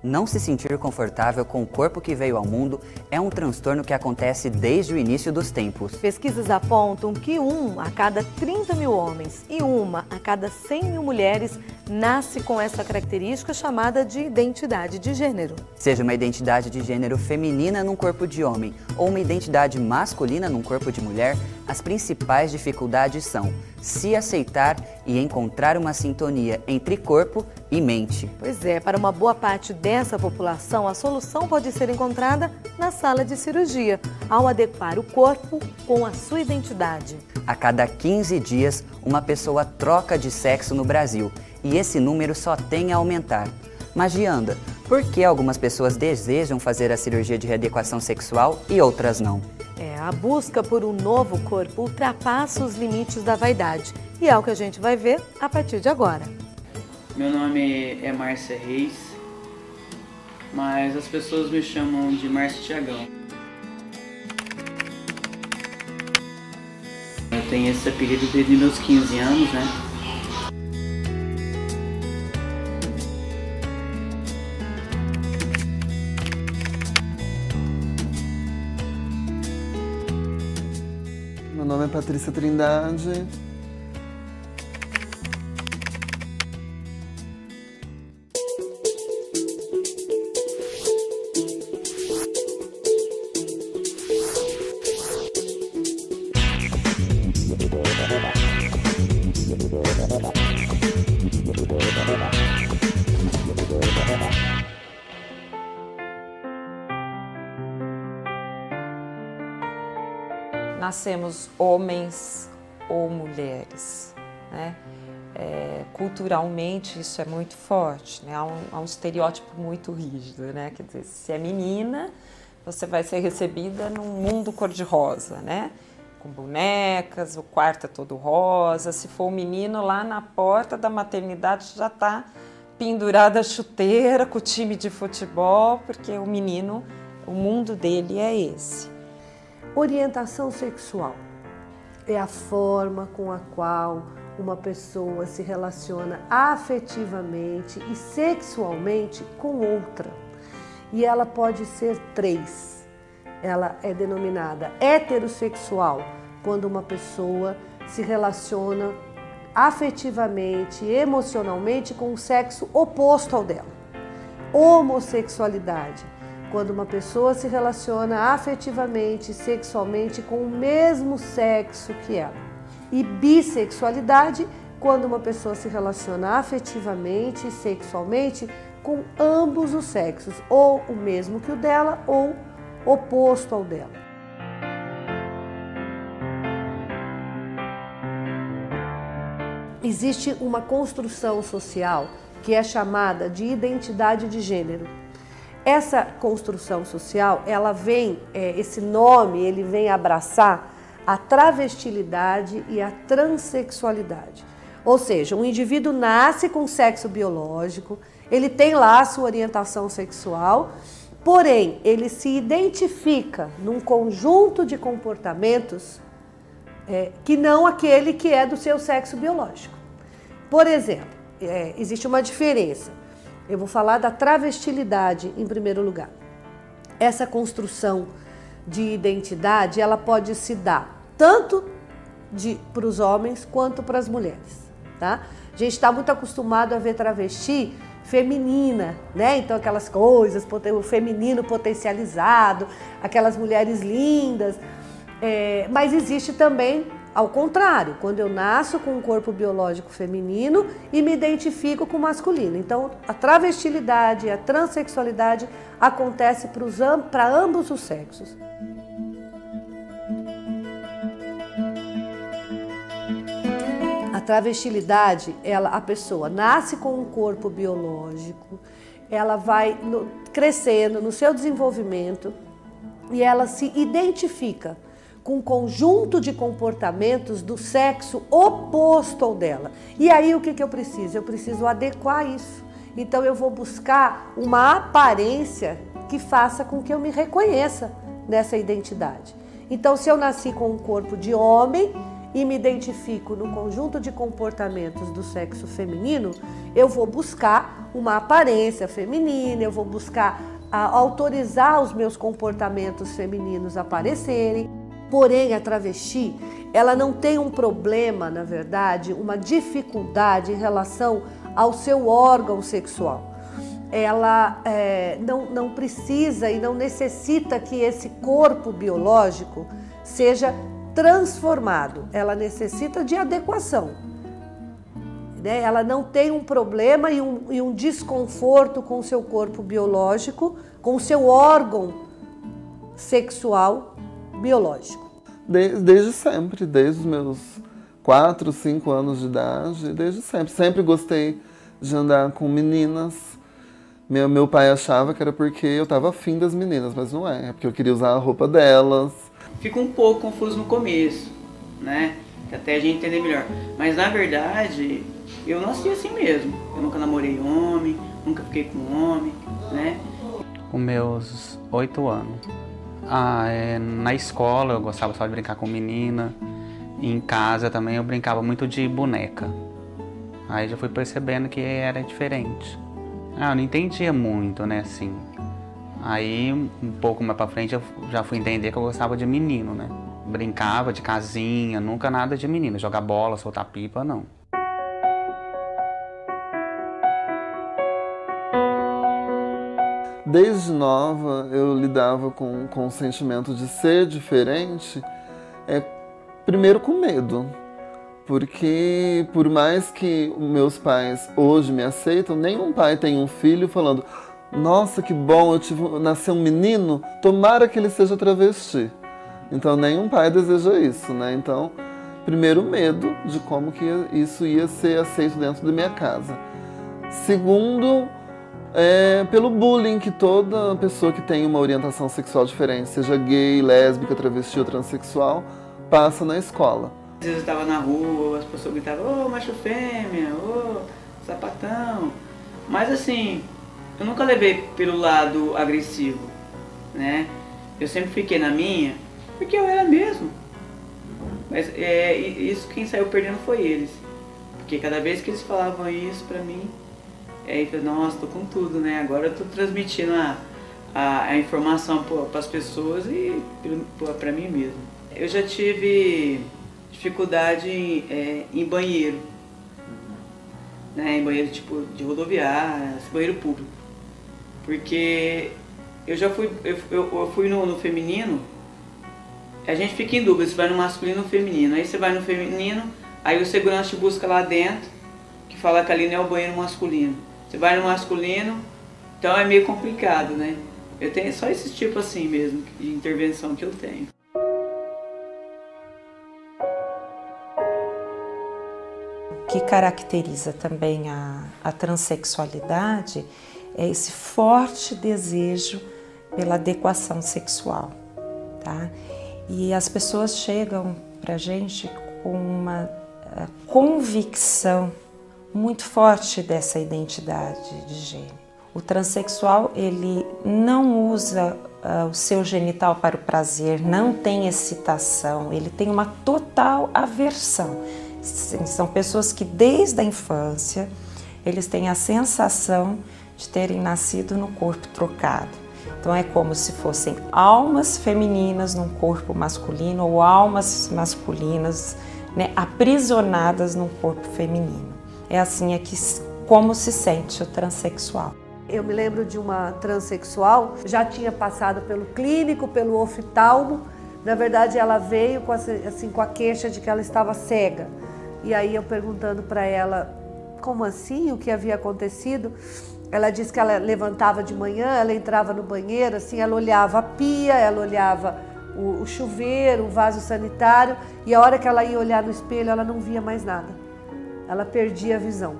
Não se sentir confortável com o corpo que veio ao mundo é um transtorno que acontece desde o início dos tempos. Pesquisas apontam que 1 a cada 30 mil homens e 1 a cada 100 mil mulheres nasce com essa característica chamada de identidade de gênero. Seja uma identidade de gênero feminina num corpo de homem ou uma identidade masculina num corpo de mulher, as principais dificuldades são se aceitar e encontrar uma sintonia entre corpo e mente. Pois é, para uma boa parte dessa população, a solução pode ser encontrada na sala de cirurgia, ao adequar o corpo com a sua identidade. A cada 15 dias, uma pessoa troca de sexo no Brasil e esse número só tem a aumentar. Mas, Gianda, por que algumas pessoas desejam fazer a cirurgia de readequação sexual e outras não? A busca por um novo corpo ultrapassa os limites da vaidade e é o que a gente vai ver a partir de agora. Meu nome é Márcia Reis, mas as pessoas me chamam de Márcio Tiagão. Eu tenho esse apelido desde meus 15 anos, né? Meu nome é Patrícia Trindade. Nascemos homens ou mulheres, né? Culturalmente isso é muito forte, né? Há um estereótipo muito rígido, né? Quer dizer, se é menina, você vai ser recebida num mundo cor-de-rosa, né? Com bonecas, o quarto é todo rosa. Se for um menino, lá na porta da maternidade já está pendurada a chuteira com o time de futebol, porque o menino, o mundo dele é esse. Orientação sexual é a forma com a qual uma pessoa se relaciona afetivamente e sexualmente com outra. E ela pode ser 3. Ela é denominada heterossexual, quando uma pessoa se relaciona afetivamente e emocionalmente com o sexo oposto ao dela. Homossexualidade, quando uma pessoa se relaciona afetivamente e sexualmente com o mesmo sexo que ela. E bissexualidade, quando uma pessoa se relaciona afetivamente e sexualmente com ambos os sexos, ou o mesmo que o dela ou oposto ao dela. Existe uma construção social que é chamada de identidade de gênero. Essa construção social, ela vem, esse nome, ele vem abraçar a travestilidade e a transexualidade. Ou seja, um indivíduo nasce com sexo biológico, ele tem lá a sua orientação sexual, porém, ele se identifica num conjunto de comportamentos que não aquele que é do seu sexo biológico. Por exemplo, existe uma diferença. Eu vou falar da travestilidade em primeiro lugar. Essa construção de identidade, ela pode se dar tanto para os homens quanto para as mulheres, tá? A gente está muito acostumado a ver travesti feminina, né? Então aquelas coisas, o feminino potencializado, aquelas mulheres lindas, mas existe também ao contrário, quando eu nasço com um corpo biológico feminino e me identifico com o masculino. Então, a travestilidade e a transexualidade acontece para ambos os sexos. A travestilidade, a pessoa nasce com um corpo biológico, ela vai crescendo no seu desenvolvimento e ela se identifica com um conjunto de comportamentos do sexo oposto ao dela. E aí o que eu preciso? Eu preciso adequar isso. Então eu vou buscar uma aparência que faça com que eu me reconheça nessa identidade. Então se eu nasci com um corpo de homem, e me identifico no conjunto de comportamentos do sexo feminino, eu vou buscar uma aparência feminina, eu vou buscar autorizar os meus comportamentos femininos a aparecerem. Porém, a travesti, ela não tem um problema, na verdade, uma dificuldade em relação ao seu órgão sexual. Ela não precisa e não necessita que esse corpo biológico seja transformado. Ela necessita de adequação. Né? Ela não tem um problema e um desconforto com o seu corpo biológico, com o seu órgão sexual biológico. Desde sempre, desde os meus 4, 5 anos de idade, desde sempre. Sempre gostei de andar com meninas. Meu pai achava que era porque eu estava afim das meninas, mas não é porque eu queria usar a roupa delas. Fico um pouco confuso no começo, né? Até a gente entender melhor. Mas na verdade, eu nasci assim mesmo. Eu nunca namorei homem, nunca fiquei com homem, né? Com meus 8 anos. Na escola eu gostava só de brincar com menina. E em casa também eu brincava muito de boneca. Aí já fui percebendo que era diferente. Eu não entendia muito, né, assim. Aí, um pouco mais pra frente, eu já fui entender que eu gostava de menino, né? Brincava de casinha, nunca nada de menino. Jogar bola, soltar pipa, não. Desde nova, eu lidava com o sentimento de ser diferente, primeiro com medo. Porque, por mais que meus pais hoje me aceitam, nenhum pai tem um filho falando: nossa, que bom, nasceu um menino, tomara que ele seja travesti. Então, nenhum pai deseja isso, né? Então, primeiro, medo de como que isso ia ser aceito dentro da minha casa. Segundo, pelo bullying que toda pessoa que tem uma orientação sexual diferente, seja gay, lésbica, travesti ou transexual, passa na escola. Às vezes eu estava na rua, as pessoas gritavam: ô, macho fêmea, ô, sapatão. Mas assim, eu nunca levei pelo lado agressivo, né? Eu sempre fiquei na minha, porque eu era mesmo. Mas isso quem saiu perdendo foi eles. Porque cada vez que eles falavam isso pra mim, eu falei: nossa, tô com tudo, né? Agora eu tô transmitindo a informação para as pessoas e pra mim mesmo. Eu já tive dificuldade em banheiro, né? Em banheiro tipo de rodoviária, banheiro público. Porque eu fui no feminino, a gente fica em dúvida se vai no masculino ou no feminino. Aí você vai no feminino, aí o segurança te busca lá dentro, que fala que ali não é o banheiro masculino. Você vai no masculino, então é meio complicado, né? Eu tenho só esse tipo assim mesmo de intervenção que eu tenho. O que caracteriza também a transexualidade é esse forte desejo pela adequação sexual, tá? E as pessoas chegam pra gente com uma convicção muito forte dessa identidade de gênero. O transexual, ele não usa o seu genital para o prazer, não tem excitação, ele tem uma total aversão. São pessoas que desde a infância eles têm a sensação de terem nascido no corpo trocado. Então é como se fossem almas femininas num corpo masculino ou almas masculinas, né, aprisionadas num corpo feminino. É assim como se sente o transexual. Eu me lembro de uma transexual, já tinha passado pelo clínico, pelo oftalmo. Na verdade, ela veio com a queixa de que ela estava cega. E aí eu perguntando para ela como assim, o que havia acontecido, ela disse que ela levantava de manhã, ela entrava no banheiro, assim, ela olhava a pia, ela olhava o chuveiro, o vaso sanitário, e a hora que ela ia olhar no espelho, ela não via mais nada. Ela perdia a visão,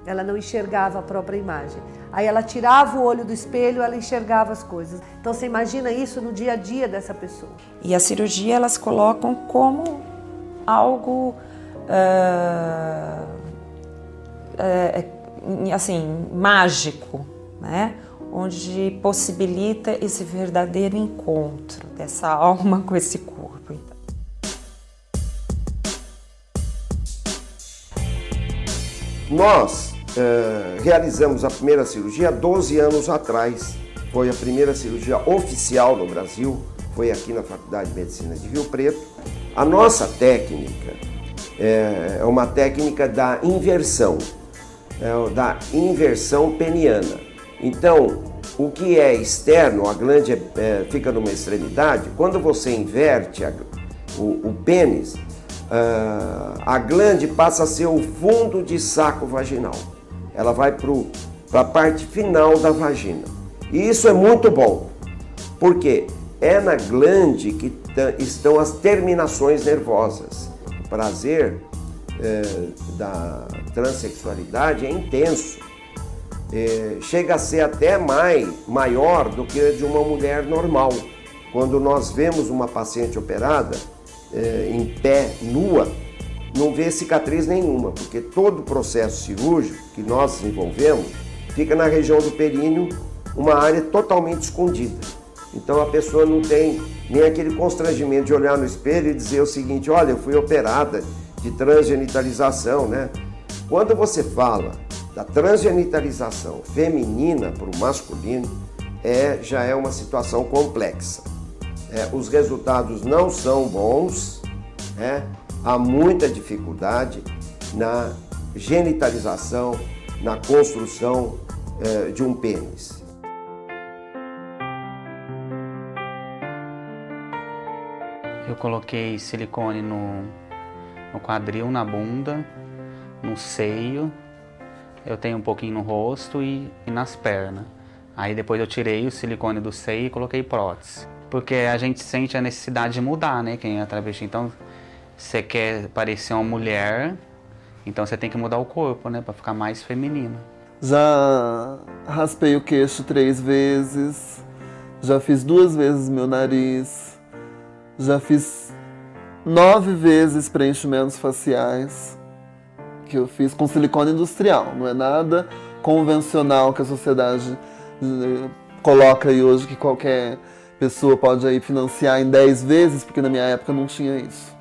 ela não enxergava a própria imagem. Aí ela tirava o olho do espelho, ela enxergava as coisas. Então você imagina isso no dia a dia dessa pessoa. E a cirurgia elas colocam como algo assim, mágico, né? Onde possibilita esse verdadeiro encontro dessa alma com esse corpo. Nós realizamos a primeira cirurgia há 12 anos atrás. Foi a primeira cirurgia oficial no Brasil, foi aqui na Faculdade de Medicina de Rio Preto. A nossa técnica é uma técnica da inversão peniana. Então, o que é externo, a glande fica numa extremidade, quando você inverte o pênis, a glande passa a ser o fundo de saco vaginal. Ela vai para a parte final da vagina. E isso é muito bom, porque é na glande que estão as terminações nervosas. O prazer da transexualidade é intenso. Chega a ser até maior do que de uma mulher normal. Quando nós vemos uma paciente operada em pé, nua, não vê cicatriz nenhuma, porque todo o processo cirúrgico que nós desenvolvemos fica na região do períneo, uma área totalmente escondida. Então a pessoa não tem nem aquele constrangimento de olhar no espelho e dizer o seguinte: olha, eu fui operada de transgenitalização, né? Quando você fala da transgenitalização feminina para o masculino, já é uma situação complexa. Os resultados não são bons, há muita dificuldade na genitalização, na construção de um pênis. Eu coloquei silicone no quadril, na bunda, no seio, eu tenho um pouquinho no rosto e nas pernas. Aí depois eu tirei o silicone do seio e coloquei prótese. Porque a gente sente a necessidade de mudar, né, quem é travesti. Então, você quer parecer uma mulher, então você tem que mudar o corpo, né, para ficar mais feminino. Já raspei o queixo 3 vezes, já fiz 2 vezes meu nariz, já fiz 9 vezes preenchimentos faciais, que eu fiz com silicone industrial, não é nada convencional que a sociedade coloca aí hoje, que qualquer pessoa pode aí financiar em 10 vezes, porque na minha época não tinha isso.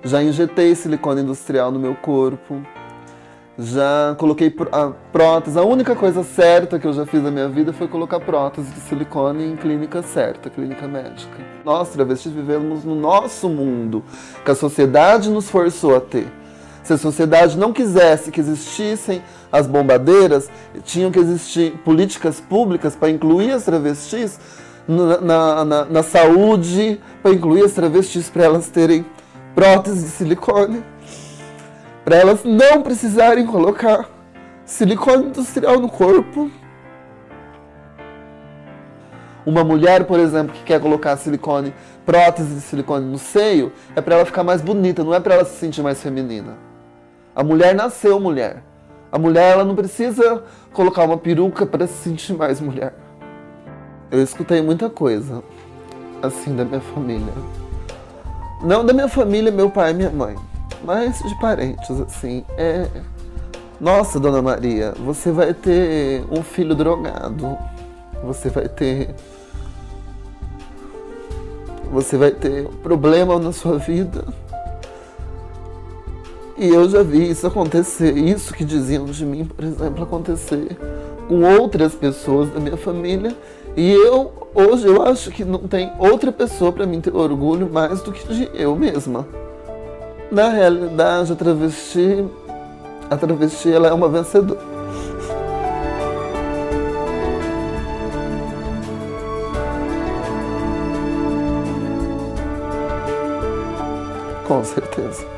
Já injetei silicone industrial no meu corpo, já coloquei prótese. A única coisa certa que eu já fiz na minha vida foi colocar prótese de silicone em clínica certa, clínica médica. Nós, travestis, vivemos no nosso mundo, que a sociedade nos forçou a ter. Se a sociedade não quisesse que existissem as bombadeiras, tinham que existir políticas públicas para incluir as travestis na saúde, para incluir as travestis para elas terem prótese de silicone, para elas não precisarem colocar silicone industrial no corpo. Uma mulher, por exemplo, que quer colocar prótese de silicone no seio, é para ela ficar mais bonita, não é para ela se sentir mais feminina. A mulher nasceu mulher. A mulher, ela não precisa colocar uma peruca para se sentir mais mulher. Eu escutei muita coisa, assim, da minha família. Não da minha família, meu pai e minha mãe, mas de parentes, assim. Nossa, Dona Maria, você vai ter um filho drogado. Você vai ter problema na sua vida. E eu já vi isso acontecer, isso que diziam de mim, por exemplo, acontecer com outras pessoas da minha família. E hoje eu acho que não tem outra pessoa para mim ter orgulho mais do que de eu mesma. Na realidade, a travesti ela é uma vencedora. Com certeza.